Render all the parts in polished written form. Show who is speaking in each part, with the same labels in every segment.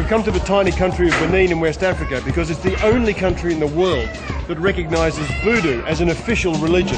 Speaker 1: We've come to the tiny country of Benin in West Africa because it's the only country in the world that recognises voodoo as an official religion.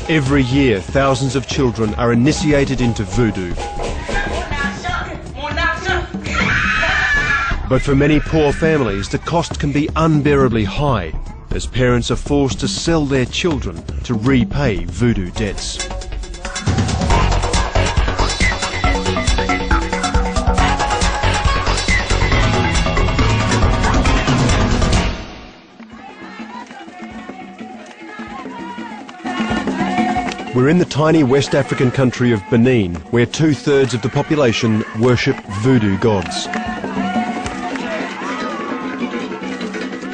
Speaker 2: Every year, thousands of children are initiated into voodoo. But for many poor families, the cost can be unbearably high, as parents are forced to sell their children to repay voodoo debts. We're in the tiny West African country of Benin, where 2/3 of the population worship voodoo gods.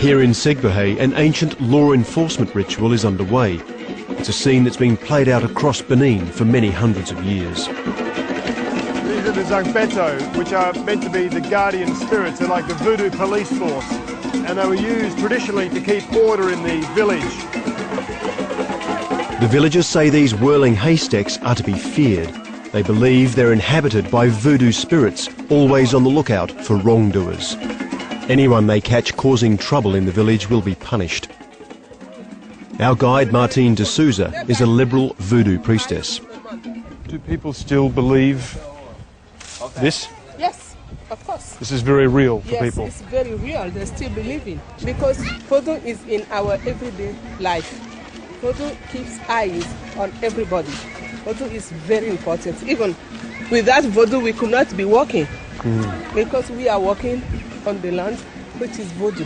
Speaker 2: Here in Segbehe, an ancient law enforcement ritual is underway. It's a scene that's been played out across Benin for many hundreds of years.
Speaker 1: These are the Zangbeto, which are meant to be the guardian spirits. They're like the voodoo police force, and they were used traditionally to keep order in the village.
Speaker 2: The villagers say these whirling haystacks are to be feared. They believe they're inhabited by voodoo spirits, always on the lookout for wrongdoers. Anyone they catch causing trouble in the village will be punished. Our guide, Martine de Souza, is a liberal voodoo priestess.
Speaker 1: Do people still believe this?
Speaker 3: Yes, of course.
Speaker 1: This is very real for
Speaker 3: yes,
Speaker 1: people.
Speaker 3: It's very real. They still believe in, because voodoo is in our everyday life. Voodoo keeps eyes on everybody. Voodoo is very important. Even without voodoo, we could not be walking, because we are walking on the land, which is voodoo.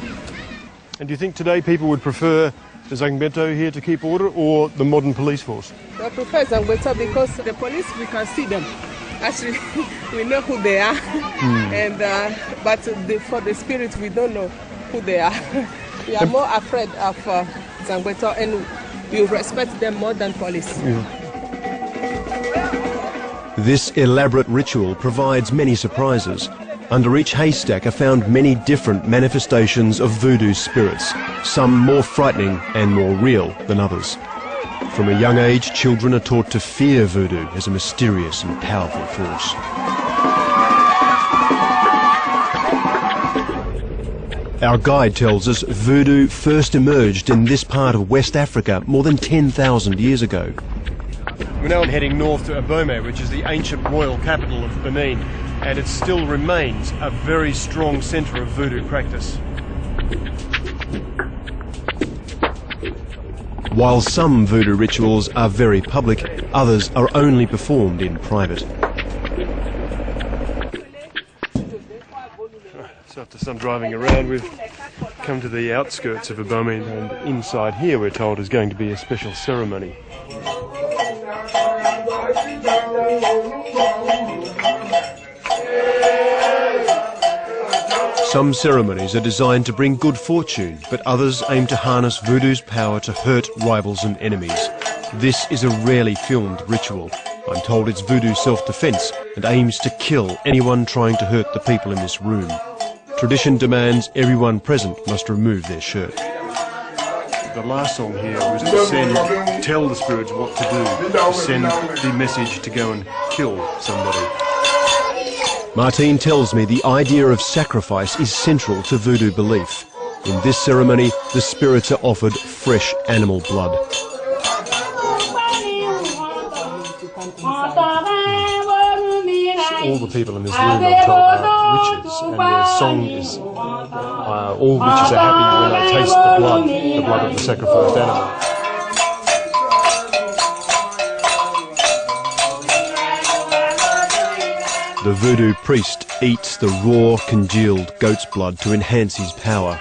Speaker 1: And do you think today people would prefer the Zangbeto here to keep order, or the modern police force?
Speaker 3: I prefer Zangbeto because the police, we can see them. Actually, we know who they are, and but for the spirit, we don't know who they are. We are more afraid of Zangbeto, and we respect them more than police.
Speaker 2: This elaborate ritual provides many surprises. Under each haystack are found many different manifestations of voodoo spirits, some more frightening and more real than others. From a young age, children are taught to fear voodoo as a mysterious and powerful force. Our guide tells us voodoo first emerged in this part of West Africa more than 10,000 years ago.
Speaker 1: We're now heading north to Abomey, which is the ancient royal capital of Benin, and it still remains a very strong centre of voodoo practice.
Speaker 2: While some voodoo rituals are very public, others are only performed in private.
Speaker 1: So after some driving around, we've come to the outskirts of Abomey, and inside here we're told is going to be a special ceremony.
Speaker 2: Some ceremonies are designed to bring good fortune, but others aim to harness voodoo's power to hurt rivals and enemies. This is a rarely filmed ritual. I'm told it's voodoo self-defense and aims to kill anyone trying to hurt the people in this room. Tradition demands everyone present must remove their shirt.
Speaker 1: The last song here was to tell the spirits what to do, to send the message to go and kill somebody.
Speaker 2: Martine tells me the idea of sacrifice is central to voodoo belief. In this ceremony, the spirits are offered fresh animal blood.
Speaker 1: All the people in this room, I'm told, are witches, and their song is all witches are happy when they taste the blood of the sacrificed animal.
Speaker 2: The voodoo priest eats the raw, congealed goat's blood to enhance his power.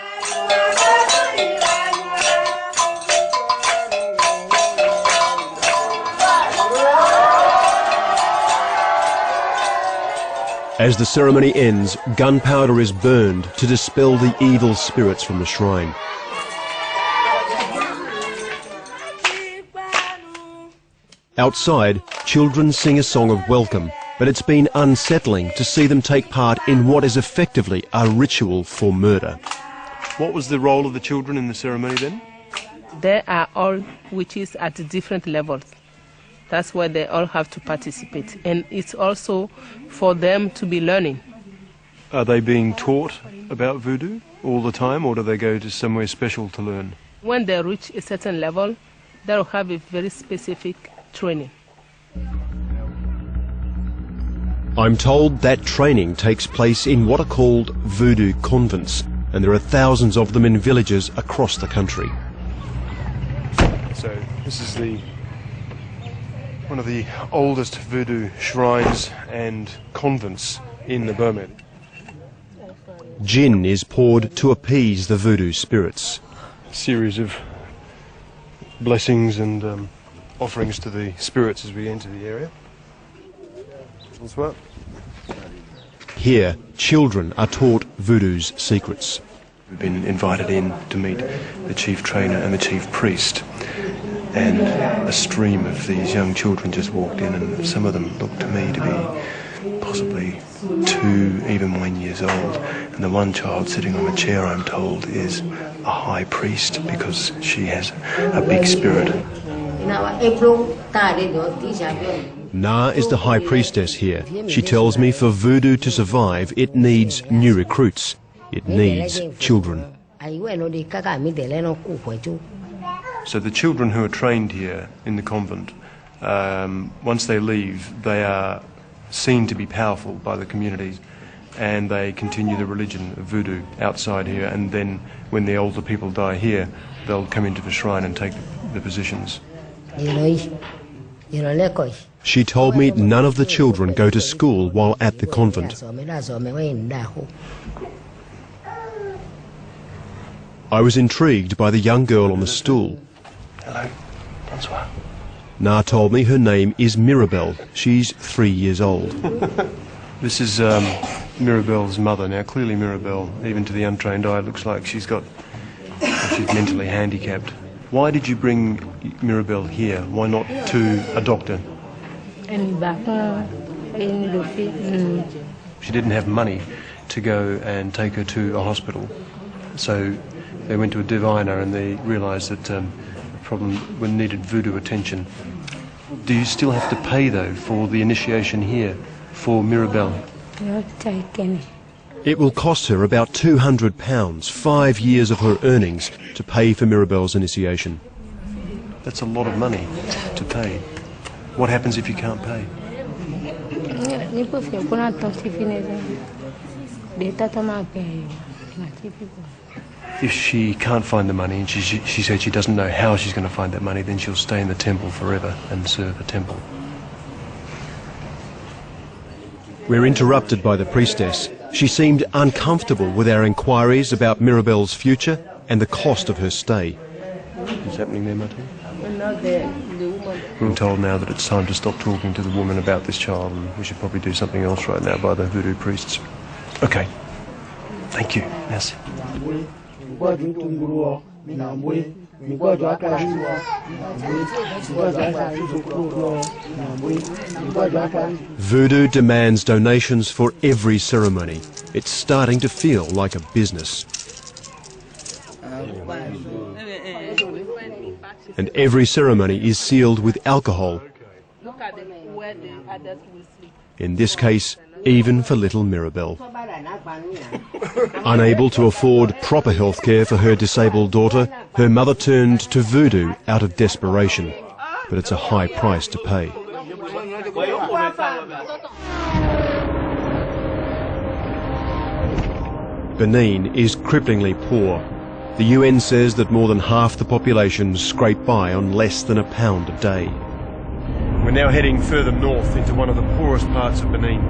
Speaker 2: As the ceremony ends, gunpowder is burned to dispel the evil spirits from the shrine. Outside, children sing a song of welcome, but it's been unsettling to see them take part in what is effectively a ritual for murder.
Speaker 1: What was the role of the children in the ceremony then?
Speaker 3: They are all witches at different levels. That's why they all have to participate. And it's also for them to be learning.
Speaker 2: Are they being taught about voodoo all the time, or do they go to somewhere special to learn?
Speaker 3: When they reach a certain level, they'll have a very specific training.
Speaker 2: I'm told that training takes place in what are called voodoo convents, and there are thousands of them in villages across the country. So this is one of the oldest voodoo shrines and convents in the Burma. Gin is poured to appease the voodoo spirits. A series of blessings and offerings to the spirits as we enter the area. Bonsoir. Here, children are taught voodoo's secrets. We've been invited in to meet the chief trainer and the chief priest, and a stream of these young children just walked in, and some of them looked to me to be possibly 2, even 1 years old. And the one child sitting on a chair, I'm told, is a high priest because she has a big spirit. Na is the high priestess here. She tells me for voodoo to survive, it needs new recruits. It needs children. So the children who are trained here in the convent, once they leave, they are seen to be powerful by the communities, and they continue the religion of voodoo outside here, and then when the older people die here, they'll come into the shrine and take the positions. She told me none of the children go to school while at the convent. I was intrigued by the young girl on the stool. Hello. Bonsoir. Na told me her name is Mirabelle. She's 3 years old. This is Mirabelle's mother. Now, clearly Mirabelle, even to the untrained eye, looks like she's mentally handicapped. Why did you bring Mirabelle here? Why not to a doctor? She didn't have money to go and take her to a hospital, so they went to a diviner and they realised that the problem needed voodoo attention. Do you still have to pay, though, for the initiation here for Mirabelle? It will cost her about £200, 5 years of her earnings, to pay for Mirabelle's initiation. That's a lot of money to pay. What happens if you can't pay? If she can't find the money, and she said she doesn't know how she's going to find that money, then she'll stay in the temple forever and serve the temple. We're interrupted by the priestess. She seemed uncomfortable with our inquiries about Mirabelle's future and the cost of her stay. What's happening there, Martin? We're told now that it's time to stop talking to the woman about this child, and we should probably do something else right now by the voodoo priests. Okay. Thank you. Merci. Voodoo demands donations for every ceremony. It's starting to feel like a business. And every ceremony is sealed with alcohol. In this case, even for little Mirabelle. Unable to afford proper health care for her disabled daughter, her mother turned to voodoo out of desperation. But it's a high price to pay. Benin is cripplingly poor. The UN says that more than half the population scrape by on less than £1 a day. We're now heading further north into one of the poorest parts of Benin.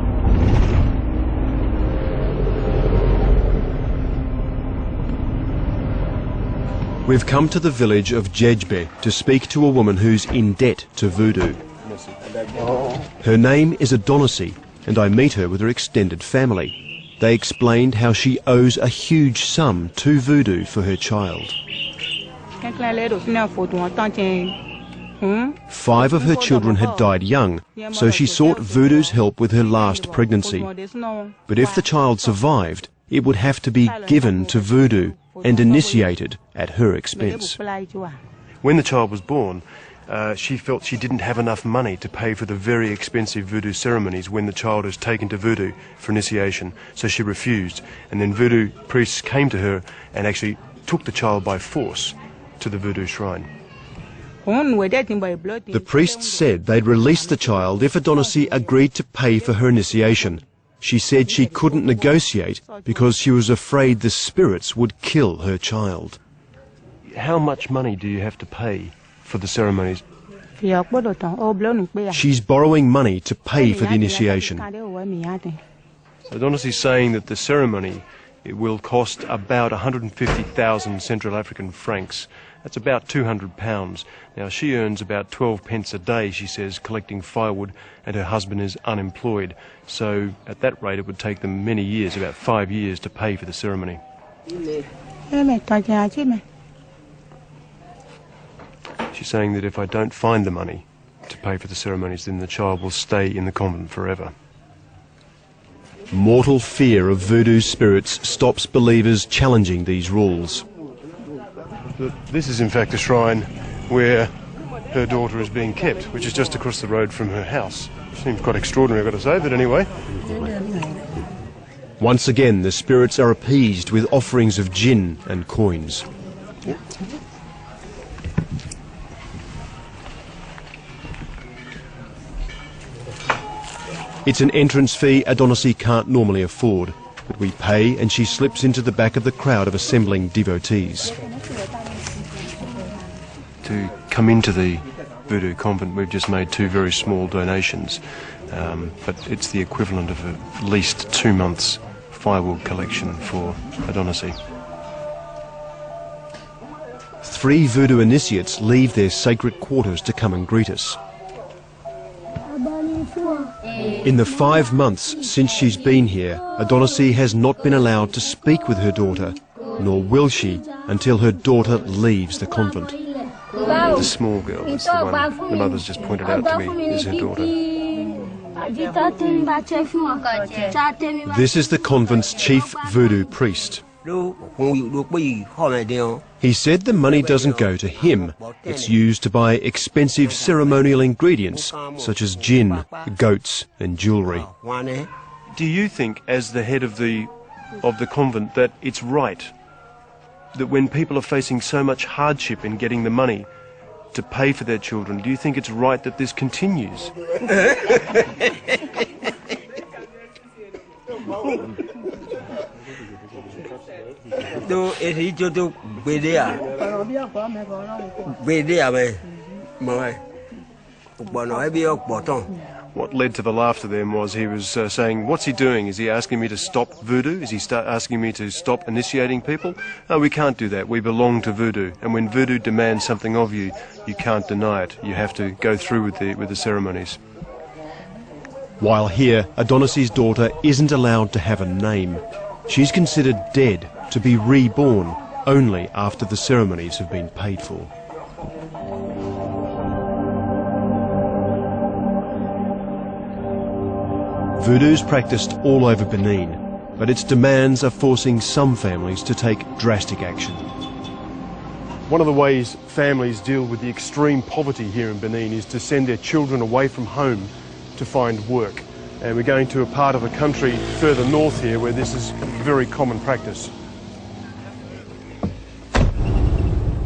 Speaker 2: We've come to the village of Djedjbe to speak to a woman who's in debt to voodoo. Her name is Adonissi, and I meet her with her extended family. They explained how she owes a huge sum to voodoo for her child. 5 of her children had died young, so she sought voodoo's help with her last pregnancy. But if the child survived, it would have to be given to voodoo and initiated at her expense. When the child was born, she felt she didn't have enough money to pay for the very expensive voodoo ceremonies when the child was taken to voodoo for initiation, so she refused. And then voodoo priests came to her and actually took the child by force to the voodoo shrine. The priests said they'd release the child if Adonisi agreed to pay for her initiation. She said she couldn't negotiate because she was afraid the spirits would kill her child. How much money do you have to pay for the ceremonies? She's borrowing money to pay for the initiation. Adonisi's saying that the ceremony will cost about 150,000 Central African francs. That's about £200. Now, she earns about 12 pence a day, she says, collecting firewood, and her husband is unemployed. So at that rate, it would take them many years, about 5 years, to pay for the ceremony. She's saying that if I don't find the money to pay for the ceremonies, then the child will stay in the convent forever. Mortal fear of voodoo spirits stops believers challenging these rules. This is in fact a shrine where her daughter is being kept, which is just across the road from her house. Seems quite extraordinary, I've got to say, but anyway. Once again, the spirits are appeased with offerings of gin and coins. It's an entrance fee Adonisi can't normally afford, but we pay and she slips into the back of the crowd of assembling devotees. To come into the Voodoo convent, we've just made 2 very small donations, but it's the equivalent of at least 2 months' firewood collection for Adonisi. 3 Voodoo initiates leave their sacred quarters to come and greet us. In the 5 months since she's been here, Adonisi has not been allowed to speak with her daughter, nor will she until her daughter leaves the convent. The small girl, that's the one the mother's just pointed out to me, is her daughter. This is the convent's chief voodoo priest. He said the money doesn't go to him. It's used to buy expensive ceremonial ingredients, such as gin, goats and jewellery. Do you think, as the head of the convent, that it's right that when people are facing so much hardship in getting the money to pay for their children, do you think it's right that this continues? What led to the laughter then was he was saying, what's he doing? Is he asking me to stop voodoo? Is he asking me to stop initiating people? No, we can't do that. We belong to voodoo. And when voodoo demands something of you, you can't deny it. You have to go through with the ceremonies. While here, Adonisi's daughter isn't allowed to have a name. She's considered dead, to be reborn only after the ceremonies have been paid for. Voodoo's practiced all over Benin, but its demands are forcing some families to take drastic action. One of the ways families deal with the extreme poverty here in Benin is to send their children away from home to find work. And we're going to a part of the country further north here where this is very common practice.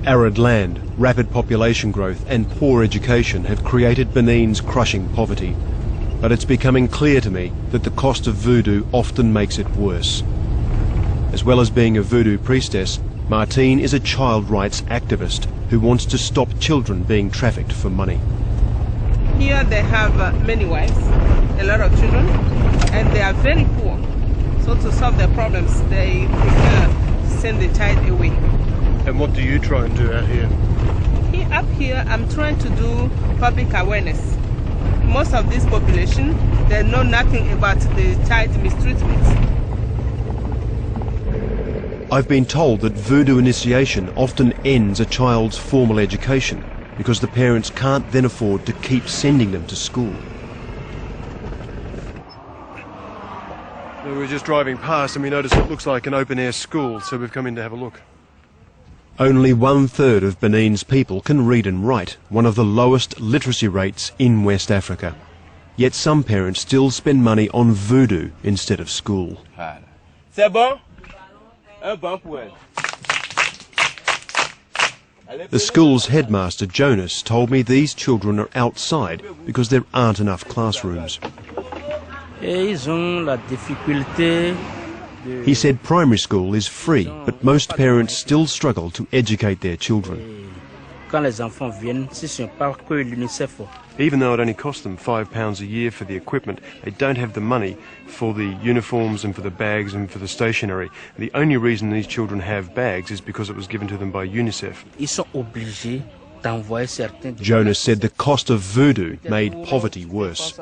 Speaker 2: Arid land, rapid population growth and poor education have created Benin's crushing poverty. But it's becoming clear to me that the cost of voodoo often makes it worse. As well as being a voodoo priestess, Martine is a child rights activist who wants to stop children being trafficked for money.
Speaker 3: Here they have many wives, a lot of children, and they are very poor. So to solve their problems, they prefer to send the child away.
Speaker 1: And what do you try and do out here?
Speaker 3: Up here, I'm trying to do public awareness. Most of this population, they know nothing about the child mistreatment.
Speaker 2: I've been told that voodoo initiation often ends a child's formal education because the parents can't then afford to keep sending them to school.
Speaker 1: We were just driving past and we noticed it looks like an open-air school, so we've come in to have a look.
Speaker 2: Only 1/3 of Benin's people can read and write, one of the lowest literacy rates in West Africa. Yet some parents still spend money on voodoo instead of school. The school's headmaster, Jonas, told me these children are outside because there aren't enough classrooms. He said primary school is free, but most parents still struggle to educate their children. Even though it only costs them £5 a year for the equipment, they don't have the money for the uniforms and for the bags and for the stationery. The only reason these children have bags is because it was given to them by UNICEF. Jonas said the cost of voodoo made poverty worse.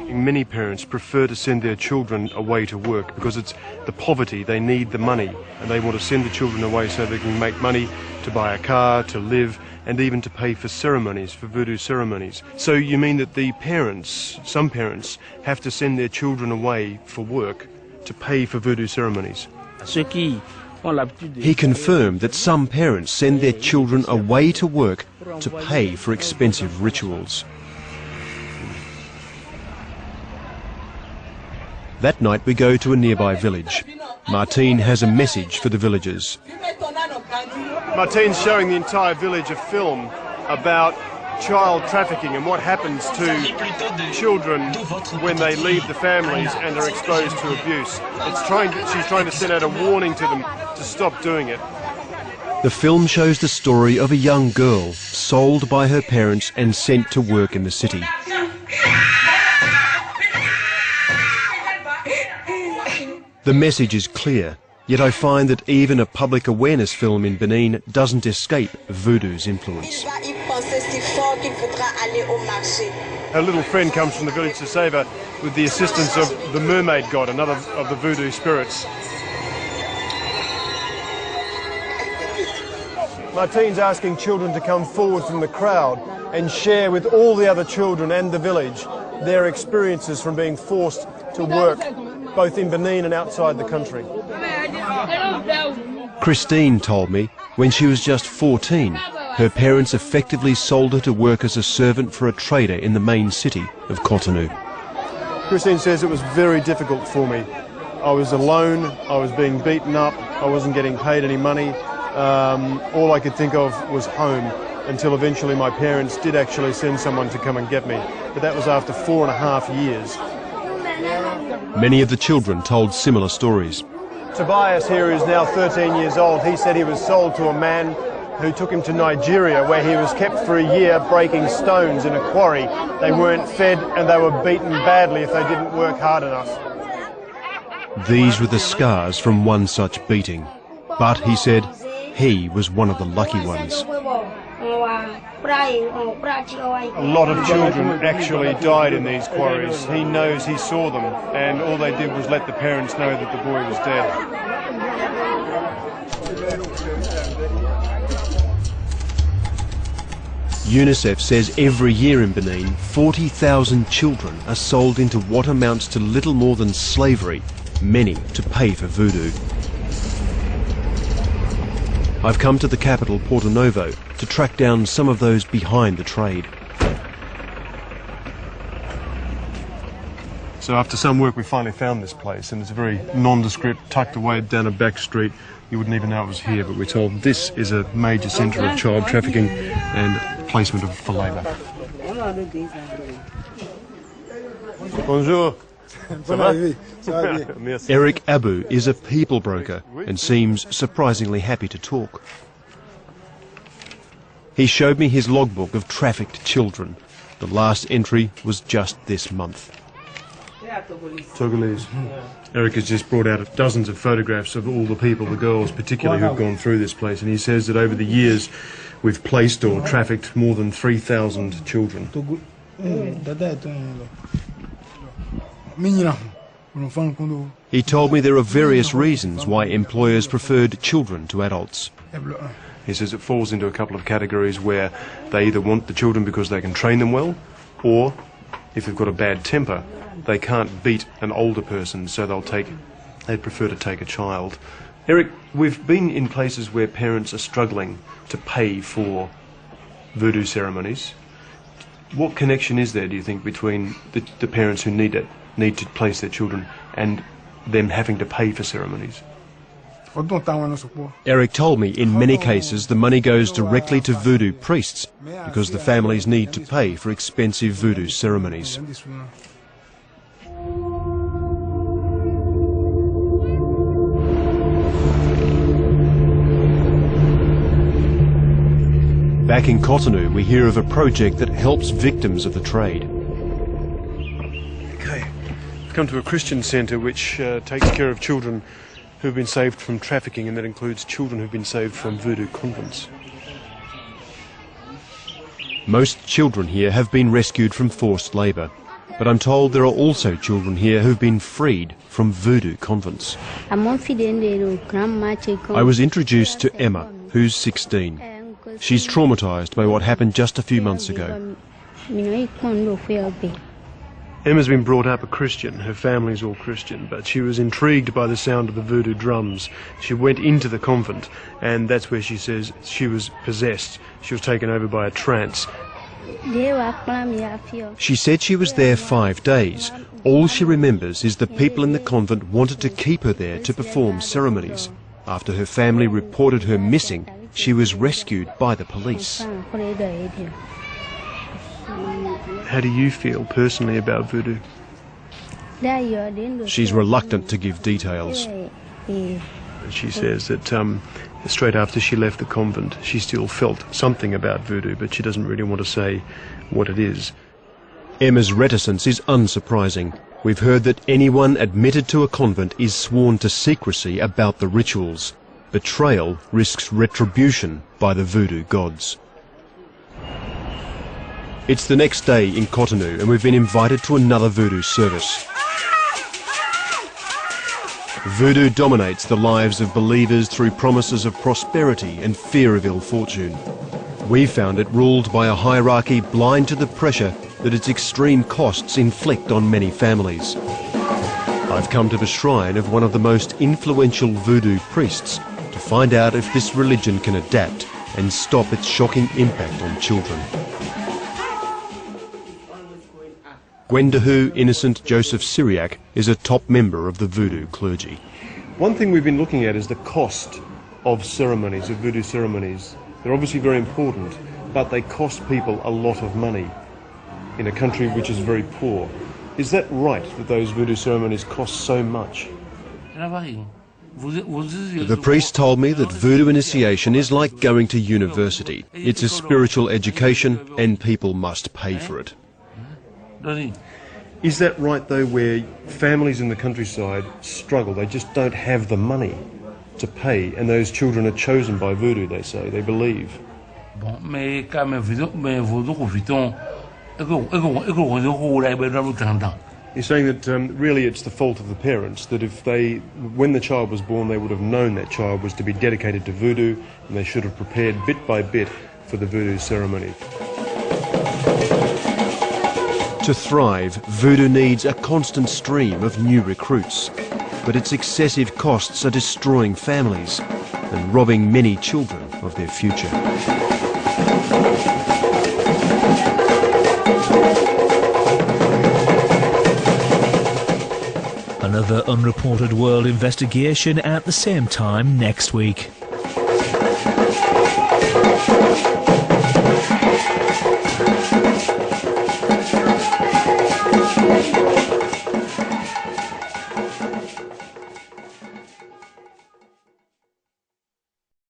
Speaker 2: Many parents prefer to send their children away to work because it's the poverty, they need the money, and they want to send the children away so they can make money to buy a car, to live, and even to pay for ceremonies, for voodoo ceremonies. So you mean that the parents, some parents, have to send their children away for work to pay for voodoo ceremonies? He confirmed that some parents send their children away to work to pay for expensive rituals. That night we go to a nearby village. Martine has a message for the villagers.
Speaker 1: Martine's showing the entire village a film about child trafficking and what happens to children when they leave the families and are exposed to abuse. She's trying to send out a warning to them to stop doing it.
Speaker 2: The film shows the story of a young girl sold by her parents and sent to work in the city. The message is clear, yet I find that even a public awareness film in Benin doesn't escape voodoo's influence.
Speaker 1: Her little friend comes from the village to save her with the assistance of the mermaid god, another of the voodoo spirits. Martine's asking children to come forward from the crowd and share with all the other children and the village their experiences from being forced to work both in Benin and outside the country.
Speaker 2: Christine told me when she was just 14, her parents effectively sold her to work as a servant for a trader in the main city of Cotonou.
Speaker 1: Christine says it was very difficult for me. I was alone, I was being beaten up, I wasn't getting paid any money. All I could think of was home, until eventually my parents did actually send someone to come and get me. But that was after 4.5 years.
Speaker 2: Many of the children told similar stories.
Speaker 1: Tobias here is now 13 years old. He said he was sold to a man who took him to Nigeria, where he was kept for a year breaking stones in a quarry. They weren't fed and they were beaten badly if they didn't work hard enough.
Speaker 2: These were the scars from one such beating. But, he said, he was one of the lucky ones.
Speaker 1: A lot of children actually died in these quarries. He knows, he saw them, and all they did was let the parents know that the boy was dead.
Speaker 2: UNICEF says every year in Benin, 40,000 children are sold into what amounts to little more than slavery, many to pay for voodoo. I've come to the capital, Porto Novo, to track down some of those behind the trade.
Speaker 1: So after some work we finally found this place, and it's very nondescript, tucked away down a back street. You wouldn't even know it was here, but we're told this is a major centre of child trafficking and placement for labour. Bonjour.
Speaker 2: Eric Abu is a people broker and seems surprisingly happy to talk. He showed me his logbook of trafficked children. The last entry was just this month.
Speaker 1: Togolese. Eric has just brought out dozens of photographs of all the people, the girls particularly, who've gone through this place, and he says that over the years we've placed or trafficked more than 3,000 children.
Speaker 2: He told me there are various reasons why employers preferred children to adults.
Speaker 1: He says it falls into a couple of categories where they either want the children because they can train them well, or if they've got a bad temper, they can't beat an older person, so they'd prefer to take a child
Speaker 2: Eric, we've been in places where parents are struggling to pay for voodoo ceremonies. What connection is there, do you think, between the parents who need to place their children and them having to pay for ceremonies? Eric told me in many cases the money goes directly to voodoo priests because the families need to pay for expensive voodoo ceremonies. Back in Cotonou, we hear of a project that helps victims of the trade.
Speaker 1: Okay, I've come to a Christian centre which takes care of children who've been saved from trafficking, and that includes children who've been saved from voodoo convents.
Speaker 2: Most children here have been rescued from forced labour, but I'm told there are also children here who've been freed from voodoo convents. I was introduced to Emma, who's 16. She's traumatised by what happened just a few months ago.
Speaker 1: Emma's been brought up a Christian, her family's all Christian, but she was intrigued by the sound of the voodoo drums. She went into the convent, and that's where she says she was possessed. She was taken over by a trance.
Speaker 2: She said she was there 5 days. All she remembers is the people in the convent wanted to keep her there to perform ceremonies. After her family reported her missing, she was rescued by the police.
Speaker 1: How do you feel personally about voodoo?
Speaker 2: She's reluctant to give details.
Speaker 1: She says that straight after she left the convent, she still felt something about voodoo, but she doesn't really want to say what it is.
Speaker 2: Emma's reticence is unsurprising. We've heard that anyone admitted to a convent is sworn to secrecy about the rituals. Betrayal risks retribution by the voodoo gods. It's the next day in Cotonou, and we've been invited to another voodoo service. Voodoo dominates the lives of believers through promises of prosperity and fear of ill fortune. We found it ruled by a hierarchy blind to the pressure that its extreme costs inflict on many families. I've come to the shrine of one of the most influential voodoo priests to find out if this religion can adapt and stop its shocking impact on children. Gwendahu Innocent Joseph Syriac is a top member of the voodoo clergy.
Speaker 1: One thing we've been looking at is the cost of ceremonies, of voodoo ceremonies. They're obviously very important, but they cost people a lot of money in a country which is very poor. Is that right, that those voodoo ceremonies cost so much?
Speaker 2: The priest told me that voodoo initiation is like going to university. It's a spiritual education and people must pay for it.
Speaker 1: Is that right, though, where families in the countryside struggle? They just don't have the money to pay, and those children are chosen by voodoo, they say, they believe. You're saying that really it's the fault of the parents, that if they, when the child was born, they would have known that child was to be dedicated to voodoo, and they should have prepared bit by bit for the voodoo ceremony.
Speaker 2: To thrive, voodoo needs a constant stream of new recruits, but its excessive costs are destroying families and robbing many children of their future.
Speaker 4: Another Unreported World investigation at the same time next week.